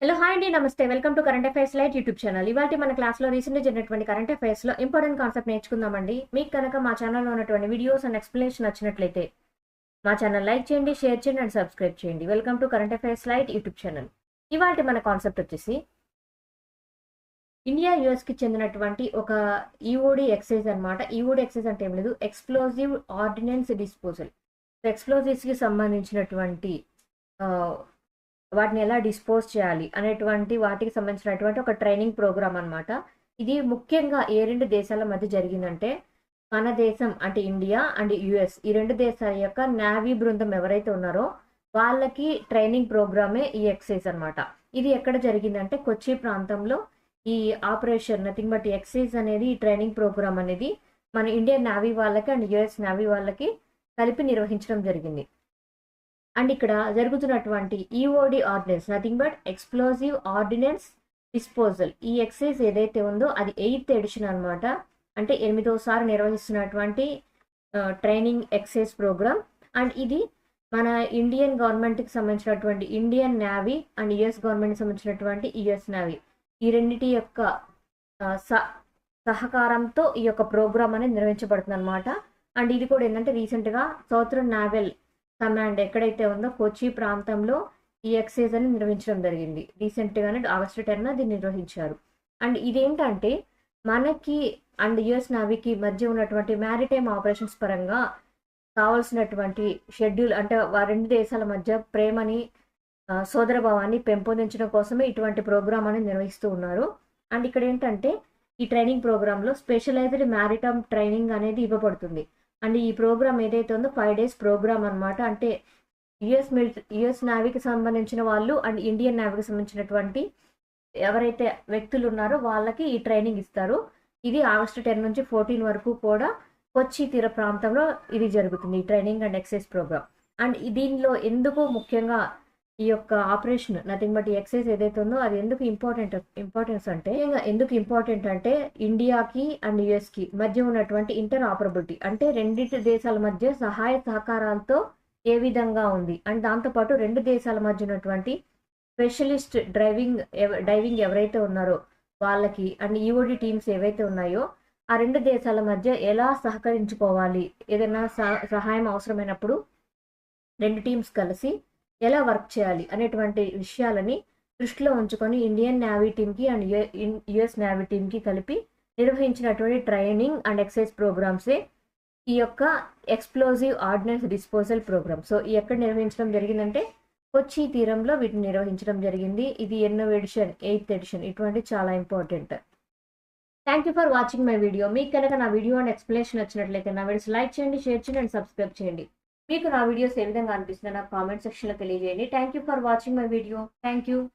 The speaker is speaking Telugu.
హలో హాయ్ అండి నమస్తే welcome to current affairs light YouTube channel. ఇవాళ మన క్లాస్లో రీసెంట్గా జరిగినటువంటి కరెంట్ అఫైర్స్లో ఇంపార్టెంట్ కాన్సెప్ట్ నేర్చుకుందామండి. మీకు కనుక మా ఛానల్లో ఉన్నటువంటి వీడియోస్ అండ్ ఎక్స్ప్లెనేషన్ నచ్చినట్లయితే మా ఛానల్ లైక్ చేయండి, షేర్ చేయండి అండ్ సబ్స్క్రైబ్ చేయండి. Welcome to current affairs light YouTube channel. ఇవాళ మన కాన్సెప్ట్ వచ్చేసి ఇండియా యూఎస్కి చెందినటువంటి ఒక ఈఓడి ఎక్సైజ్ అనమాట. ఈఓడి ఎక్సైజ్ అంటే ఏం లేదు, ఎక్స్ప్లోజివ్ ఆర్డినెన్స్ డిస్పోజల్. ఎక్స్ప్లోజివ్స్కి సంబంధించినటువంటి వాటిని ఎలా డిస్పోజ్ చేయాలి అనేటువంటి వాటికి సంబంధించినటువంటి ఒక ట్రైనింగ్ ప్రోగ్రామ్ అనమాట. ఇది ముఖ్యంగా ఏ రెండు దేశాల మధ్య జరిగిందంటే మన దేశం అంటే ఇండియా అండ్ యుఎస్, ఈ రెండు దేశాల యొక్క నేవీ బృందం ఎవరైతే ఉన్నారో వాళ్ళకి ట్రైనింగ్ ప్రోగ్రామే ఈ ఎక్సైజ్ అనమాట. ఇది ఎక్కడ జరిగిందంటే కొచ్చి ప్రాంతంలో ఈ ఆపరేషన్ నథింగ్ బట్ ఎక్సైజ్ అనేది ఈ ట్రైనింగ్ ప్రోగ్రామ్ అనేది మన ఇండియన్ నేవీ వాళ్ళకి అండ్ యుఎస్ నేవీ వాళ్ళకి కలిపి నిర్వహించడం జరిగింది. అండ్ ఇక్కడ జరుగుతున్నటువంటి EOD ordnance nothing but explosive ordnance disposal, ఈ ఎక్సైజ్ ఏదైతే ఉందో అది 8th ఎడిషన్ అనమాట. అంటే 8వసారి నిర్వహిస్తున్నటువంటి ట్రైనింగ్ ఎక్సైజ్ ప్రోగ్రామ్. అండ్ ఇది మన ఇండియన్ గవర్నమెంట్కి సంబంధించినటువంటి ఇండియన్ నేవీ అండ్ యుఎస్ గవర్నమెంట్కి సంబంధించినటువంటి యుఎస్ నేవీ, ఈ రెండింటి యొక్క సహకారంతో ఈ యొక్క ప్రోగ్రామ్ అనేది నిర్వహించబడుతుంది అనమాట. అండ్ ఇది కూడా ఏంటంటే రీసెంట్గా సౌతర్న్ నావల్ కమాండ్ ఎక్కడైతే ఉందో కొచ్చి ప్రాంతంలో ఈ ఎక్సైజ్ అని నిర్వహించడం జరిగింది. రీసెంట్గానే August 10న దీన్ని నిర్వహించారు. అండ్ ఇదేంటంటే మనకి అండ్ యుఎస్ నేవీకి మధ్య ఉన్నటువంటి మ్యారిటైమ్ ఆపరేషన్స్ పరంగా కావాల్సినటువంటి షెడ్యూల్, అంటే రెండు దేశాల మధ్య ప్రేమని సోదరభావాన్ని పెంపొందించడం కోసమే ఇటువంటి ప్రోగ్రామ్ అనేది నిర్వహిస్తూ ఉన్నారు. అండ్ ఇక్కడ ఏంటంటే ఈ ట్రైనింగ్ ప్రోగ్రాంలో స్పెషలైజ్డ్ మ్యారిటైమ్ ట్రైనింగ్ అనేది ఇవ్వబడుతుంది. అండ్ ఈ ప్రోగ్రామ్ ఏదైతే ఉందో 5 days ప్రోగ్రామ్ అనమాట. అంటే యుఎస్ నేవీకి సంబంధించిన వాళ్ళు అండ్ ఇండియన్ నేవీకి సంబంధించినటువంటి ఎవరైతే వ్యక్తులు ఉన్నారో వాళ్ళకి ఈ ట్రైనింగ్ ఇస్తారు. ఇది August 10 నుంచి 14 వరకు కూడా కొచ్చి తీర ప్రాంతంలో ఇది జరుగుతుంది, ఈ training and exercise program. And దీనిలో ఎందుకు ముఖ్యంగా ఈ యొక్క ఆపరేషన్ నథింగ్ బట్ ఎక్సైజ్ ఏదైతే ఉందో అది ఎందుకు ఇంపార్టెన్స్ అంటే ఎందుకు ఇంపార్టెంట్ అంటే ఇండియాకి అండ్ యుఎస్కి మధ్య ఉన్నటువంటి ఇంటర్ ఆపరబిలిటీ, అంటే రెండింటి దేశాల మధ్య సహాయ సహకారాలతో ఏ విధంగా ఉంది. అండ్ దాంతోపాటు రెండు దేశాల మధ్య ఉన్నటువంటి స్పెషలిస్ట్ డైవింగ్ ఎవరైతే ఉన్నారో వాళ్ళకి అండ్ ఈఓడి టీమ్స్ ఏవైతే ఉన్నాయో ఆ రెండు దేశాల మధ్య ఎలా సహకరించుకోవాలి, ఏదైనా సహాయం అవసరమైనప్పుడు రెండు టీమ్స్ కలిసి ఎలా వర్క్ చేయాలి అనేటువంటి విషయాలని దృష్టిలో ఉంచుకొని ఇండియన్ నేవీ టీమ్కి అండ్ యుఎస్ నేవీ టీమ్కి కలిపి నిర్వహించినటువంటి ట్రైనింగ్ అండ్ ఎక్సైజ్ ప్రోగ్రామ్సే ఈ యొక్క explosive ordnance disposal program. So ఈ ఎక్కడ నిర్వహించడం జరిగిందంటే కొచ్చి తీరంలో వీటిని నిర్వహించడం జరిగింది. ఇది ఎన్నో ఎడిషన్, 8th ఎడిషన్. ఇటువంటి చాలా important. Thank you for watching my video. మీకు కనుక నా వీడియో అండ్ ఎక్స్ప్లెనేషన్ వచ్చినట్లయితే నా వీడియోస్ లైక్ చేయండి, షేర్ చేయండి అండ్ సబ్స్క్రైబ్ చేయండి. మీకు నా వీడియోస్ ఏ విధంగా అనిపిస్తుందో నాకు కామెంట్ సెక్షన్లో తెలియజేయండి. Thank you for watching my video. Thank you.